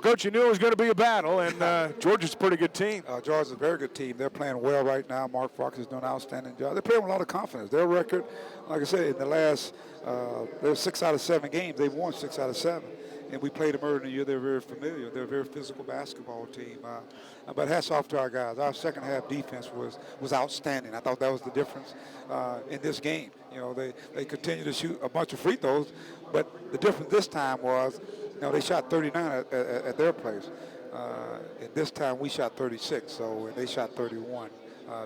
Well, Coach, you knew it was going to be a battle, and Georgia's a pretty good team. Georgia's a very good team. They're playing well right now. Mark Fox is doing an outstanding job. They're playing with a lot of confidence. Their record, like I said, in the last, there's 6 out of 7 games. They've won 6 out of 7. And we played them earlier in the year. They're very familiar. They're a very physical basketball team. But hats off to our guys. Our second half defense was outstanding. I thought that was the difference in this game. You know, they continue to shoot a bunch of free throws, but the difference this time was, you know, they shot 39 at their place. And this time we shot 36, so they shot 31.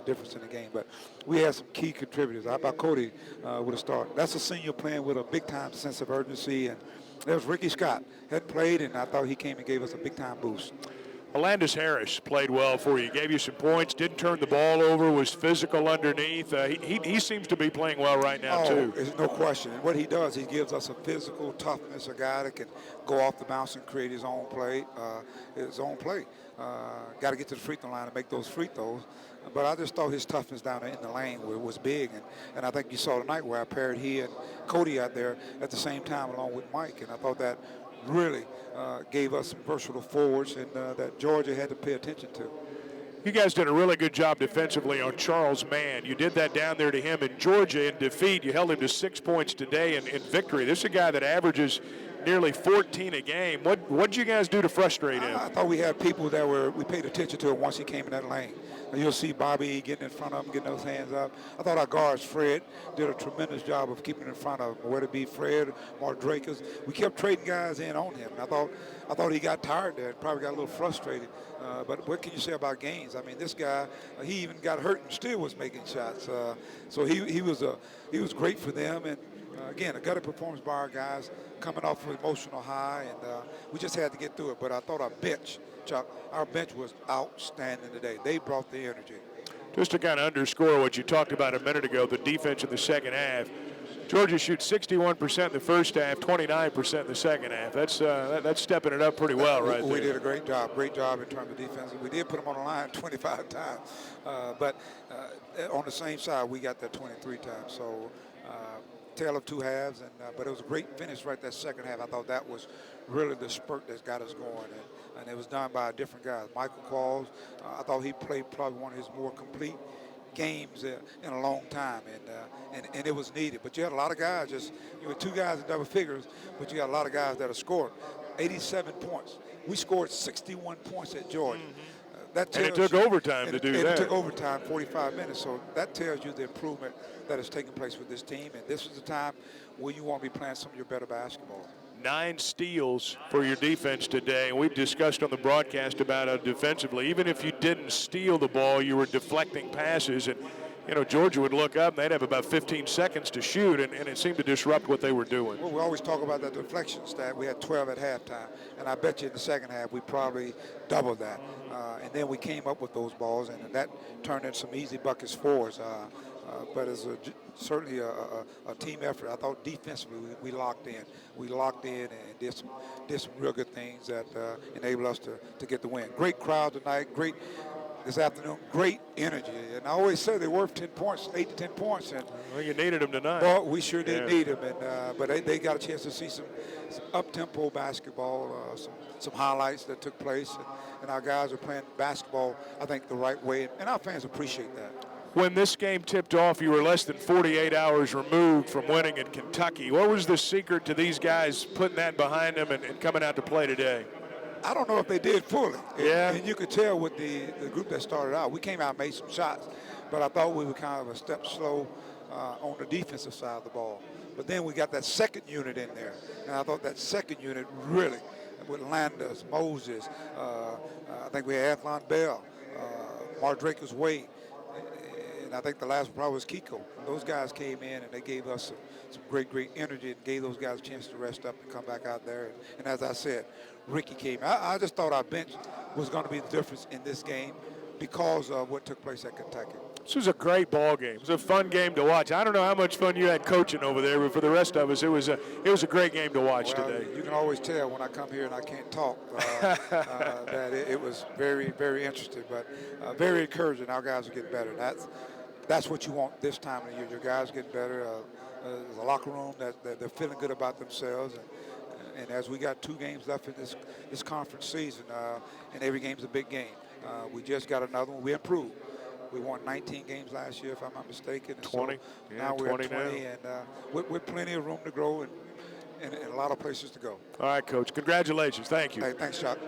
Difference in the game. But we had some key contributors. How about Cody with a start? That's a senior playing with a big-time sense of urgency. And there was Ricky Scott. Had played, and I thought he came and gave us a big-time boost. Alandis Harris played well for you. Gave you some points, didn't turn the ball over, was physical underneath. He seems to be playing well right now, too. There's no question. And what he does, he gives us a physical toughness, a guy that can go off the bounce and create his own play. Got to get to the free throw line and make those free throws. But I just thought his toughness down there in the lane was big. And I think you saw tonight where I paired he and Cody out there at the same time along with Mike. And I thought that really gave us some versatile forwards and that Georgia had to pay attention to. You guys did a really good job defensively on Charles Mann. You did that down there to him in Georgia in defeat. You held him to 6 points today in victory. This is a guy that averages nearly 14 a game. What did you guys do to frustrate him? I thought we had people that we paid attention to him once he came in that lane. And you'll see Bobby getting in front of him, getting those hands up. I thought our guards, Fred, did a tremendous job of keeping in front of him, whether it be Fred or Drakers. We kept trading guys in on him. And I thought he got tired there, probably got a little frustrated. But what can you say about Gaines? I mean, this guy, he even got hurt and still was making shots. So he was great for them. And again, a gutter performance by our guys coming off an emotional high, and we just had to get through it. But I thought our bench, Chuck, was outstanding today. They brought the energy. Just to kind of underscore what you talked about a minute ago, the defense in the second half. Georgia shoots 61% in the first half, 29% in the second half. That's stepping it up pretty well right there. We did a great job in terms of defense. We did put them on the line 25 times, but on the same side, we got that 23 times. So tale of two halves, but it was a great finish right that second half. I thought that was really the spurt that got us going, and it was done by a different guy. Michael Qualls, I thought he played probably one of his more complete games in a long time, and it was needed. But you had a lot of guys, you had 2 guys in double figures, but you got a lot of guys that are scoring. 87 points. We scored 61 points at Georgia. And it took overtime to do that. It took overtime, 45 minutes. So that tells you the improvement that is taking place with this team. And this is the time where you want to be playing some of your better basketball. 9 steals for your defense today. And we've discussed on the broadcast about how defensively, even if you didn't steal the ball, you were deflecting passes. And, you know, Georgia would look up and they'd have about 15 seconds to shoot, and it seemed to disrupt what they were doing. Well, we always talk about that deflection stat. We had 12 at halftime, and I bet you in the second half we probably doubled that. And then we came up with those balls, and that turned into some easy buckets for us. But it's certainly a team effort. I thought defensively we locked in. We locked in and did some real good things that enabled us to get the win. Great crowd tonight. Great this afternoon. Great energy. And I always say they're worth 10 points, 8 to 10 points. And well, you needed them tonight. Well, we sure did need them. And but they got a chance to see some up-tempo basketball, some highlights that took place. And our guys are playing basketball, I think, the right way. And our fans appreciate that. When this game tipped off, you were less than 48 hours removed from winning in Kentucky. What was the secret to these guys putting that behind them and coming out to play today? I don't know if they did fully. Yeah. And you could tell with the group that started out. We came out and made some shots, but I thought we were kind of a step slow on the defensive side of the ball. But then we got that second unit in there, and I thought that second unit really, with Landers, Moses, I think we had Athlon Bell, Mark Draker's Wade, and I think the last one probably was Kiko. Those guys came in and they gave us some great energy and gave those guys a chance to rest up and come back out there. And as I said, Ricky came. I just thought our bench was going to be the difference in this game because of what took place at Kentucky. This was a great ball game. It was a fun game to watch. I don't know how much fun you had coaching over there, but for the rest of us, it was a great game to watch today. You can always tell when I come here and I can't talk that it was very, very interesting, but very encouraging. Our guys are getting better. That's what you want this time of the year. Your guys getting better. There's a locker room that they're feeling good about themselves. And as we got 2 games left in this conference season, and every game's a big game. We just got another one. We improved. We won 19 games last year, if I'm not mistaken. And 20. So Yeah, now we're 20 at 20, now. and with plenty of room to grow and a lot of places to go. All right, Coach. Congratulations. Thank you. Hey, thanks, Chuck.